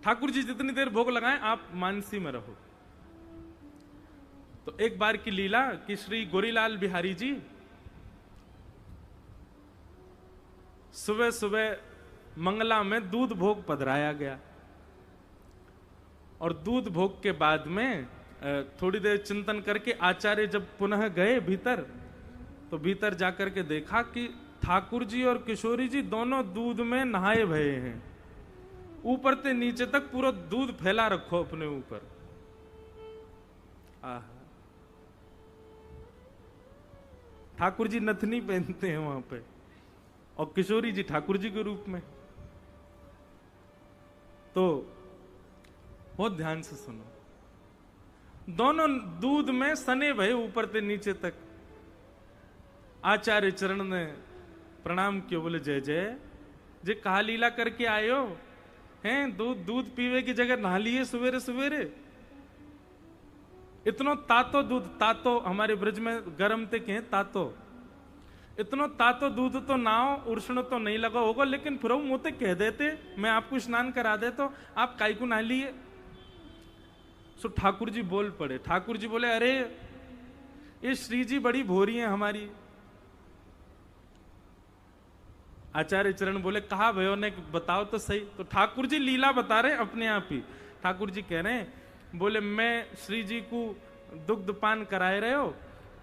ठाकुर जी जितनी देर भोग लगाएं आप मानसी में रहो। तो एक बार की लीला कि श्री गोरीलाल बिहारी जी सुबह सुबह मंगला में दूध भोग पधराया गया और दूध भोग के बाद में थोड़ी देर चिंतन करके आचार्य जब पुनः गए भीतर, तो भीतर जाकर के देखा कि ठाकुर जी और किशोरी जी दोनों दूध में नहाए भये हैं। ऊपर से नीचे तक पूरा दूध फैला रखो अपने ऊपर। ठाकुर जी नथनी पहनते हैं वहां पे और किशोरी जी ठाकुर जी के रूप में। तो बहुत ध्यान से सुनो, दोनों दूध में सने भये ऊपर से नीचे तक। आचार्य चरण ने प्रणाम किया, बोले जय जय, जे कहा लीला करके आए हो हैं, दूध पीवे की जगह नहा लिए सवेरे सवेरे। इतनो तातो दूध, तातो हमारे ब्रज में गर्म ते कहें तातो, इतनो तातो दूध तो नाओ उष्ण तो नहीं लगा होगा, लेकिन फिर मुझे कह देते मैं आपको स्नान करा दे तो आप काई को नहा लिए। सो ठाकुर जी बोल पड़े। ठाकुर जी बोले अरे ये श्री जी बड़ी भोरी हैं हमारी। आचार्य चरण बोले कहा भयो ने बताओ तो सही। तो ठाकुर जी लीला बता रहे अपने आप ही। ठाकुर जी कह रहे हैं, बोले मैं श्री जी को दुग्ध पान कराए रहे हो,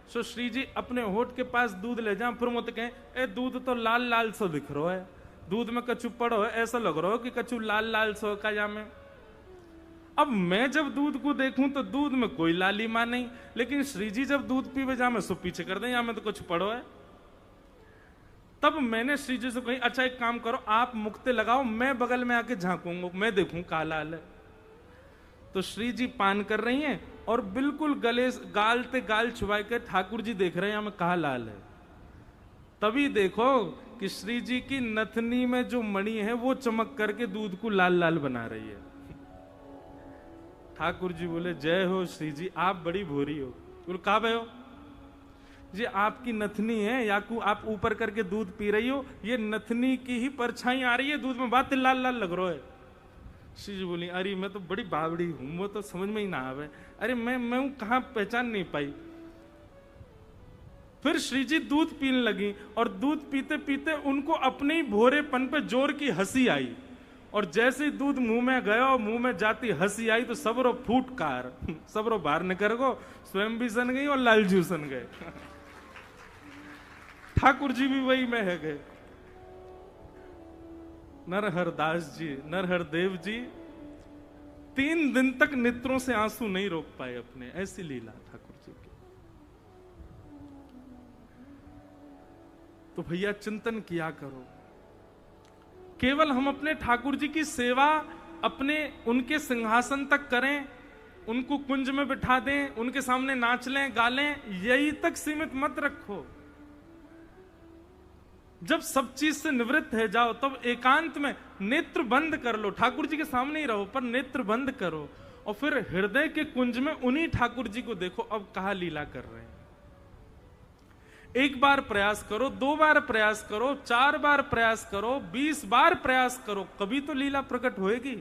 सो श्री जी अपने होठ के पास दूध ले जाओ, फिर मुझे कहें ए दूध तो लाल लाल सो दिख रहा है, दूध में कछु पड़ो है, ऐसा लग रहा हो कि कछु लाल लाल सो का जामे। अब मैं जब दूध को देखूं तो दूध में कोई लालिमा नहीं, लेकिन श्री जी जब दूध पीवे जा मैं सो पीछे कर दें, या में तो कुछ पड़ो है। तब मैंने श्री जी से कही अच्छा एक काम करो, आप मुक्ते लगाओ, मैं बगल में आके झांकूंगा, मैं देखूं का लाल है। तो श्री जी पान कर रही हैं और बिल्कुल गले गाल ते गाल छुपा के ठाकुर जी देख रहे हैं हमें कहा लाल है। तभी देखो कि श्री जी की नथनी में जो मणि है वो चमक करके दूध को लाल लाल बना रही है। ठाकुर जी बोले जय हो श्री जी, आप बड़ी भोरी हो। बोले कहा भाई हो जी, आपकी नथनी है या को आप ऊपर करके दूध पी रही हो, ये नथनी की ही परछाई आ रही है दूध में, बात लाल लाल लग रहा है। श्री जी बोली अरे मैं तो बड़ी बावड़ी हूं, वो तो समझ में ही ना आवे, अरे मैं कहां पहचान नहीं पाई। फिर श्री जी दूध पीने लगी और दूध पीते पीते उनको अपने ही भोरेपन पे जोर की हंसी आई, और जैसे ही दूध मुंह में गया और मुंह में जाती हंसी आई तो सबरो फूटकार सबरो बाहर निकल गो, स्वयं भी सन गई और लालजू सन गए। ठाकुर जी भी वही में है गए। नरहर दास जी, नरहर देव जी 3 दिन तक नेत्रों से आंसू नहीं रोक पाए अपने, ऐसी लीला ठाकुर जी की। तो भैया चिंतन किया करो, केवल हम अपने ठाकुर जी की सेवा अपने उनके सिंहासन तक करें, उनको कुंज में बिठा दें, उनके सामने नाच लें गा लें, यही तक सीमित मत रखो। जब सब चीज से निवृत्त है जाओ तब एकांत में नेत्र बंद कर लो, ठाकुर जी के सामने ही रहो पर नेत्र बंद करो, और फिर हृदय के कुंज में उन्हीं ठाकुर जी को देखो अब कहा लीला कर रहे हैं। एक बार प्रयास करो, 2 बार प्रयास करो, 4 बार प्रयास करो, 20 बार प्रयास करो, कभी तो लीला प्रकट होएगी।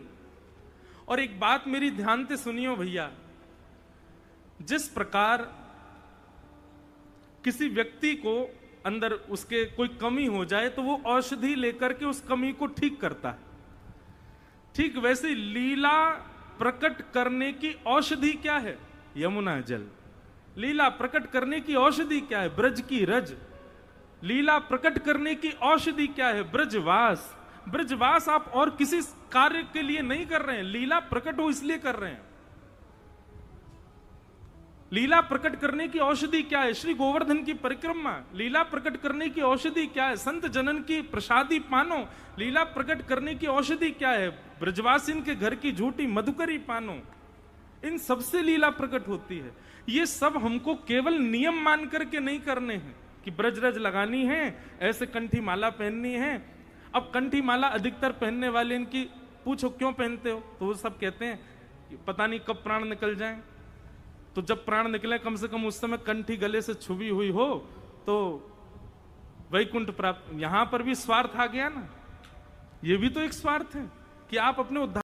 और एक बात मेरी ध्यान से सुनियो भैया, जिस प्रकार किसी व्यक्ति को अंदर उसके कोई कमी हो जाए तो वो औषधि लेकर के उस कमी को ठीक करता है, ठीक वैसे लीला प्रकट करने की औषधि क्या है? यमुना जल। लीला प्रकट करने की औषधि क्या है? ब्रज की रज। लीला प्रकट करने की औषधि क्या है? ब्रजवास। ब्रजवास आप और किसी कार्य के लिए नहीं कर रहे हैं, लीला प्रकट हो इसलिए कर रहे हैं। लीला प्रकट करने की औषधि क्या है? श्री गोवर्धन की परिक्रमा। लीला प्रकट करने की औषधि क्या है? संत जनन की प्रसादी पानो। लीला प्रकट करने की औषधि क्या है? ब्रजवासिन के घर की झूठी मधुकरी पानो। इन सबसे लीला प्रकट होती है। ये सब हमको केवल नियम मान करके नहीं करने हैं कि ब्रजरज लगानी है, ऐसे कंठी माला पहननी है। अब कंठी माला अधिकतर पहनने वाले इनकी पूछो क्यों पहनते हो, तो वो सब कहते हैं कि पता नहीं कब प्राण निकल जाए। तो जब प्राण निकले कम से कम उस समय कंठी गले से छुपी हुई हो तो वैकुंठ प्राप्त। यहां पर भी स्वार्थ आ गया ना, ये भी तो एक स्वार्थ है कि आप अपने उद्धार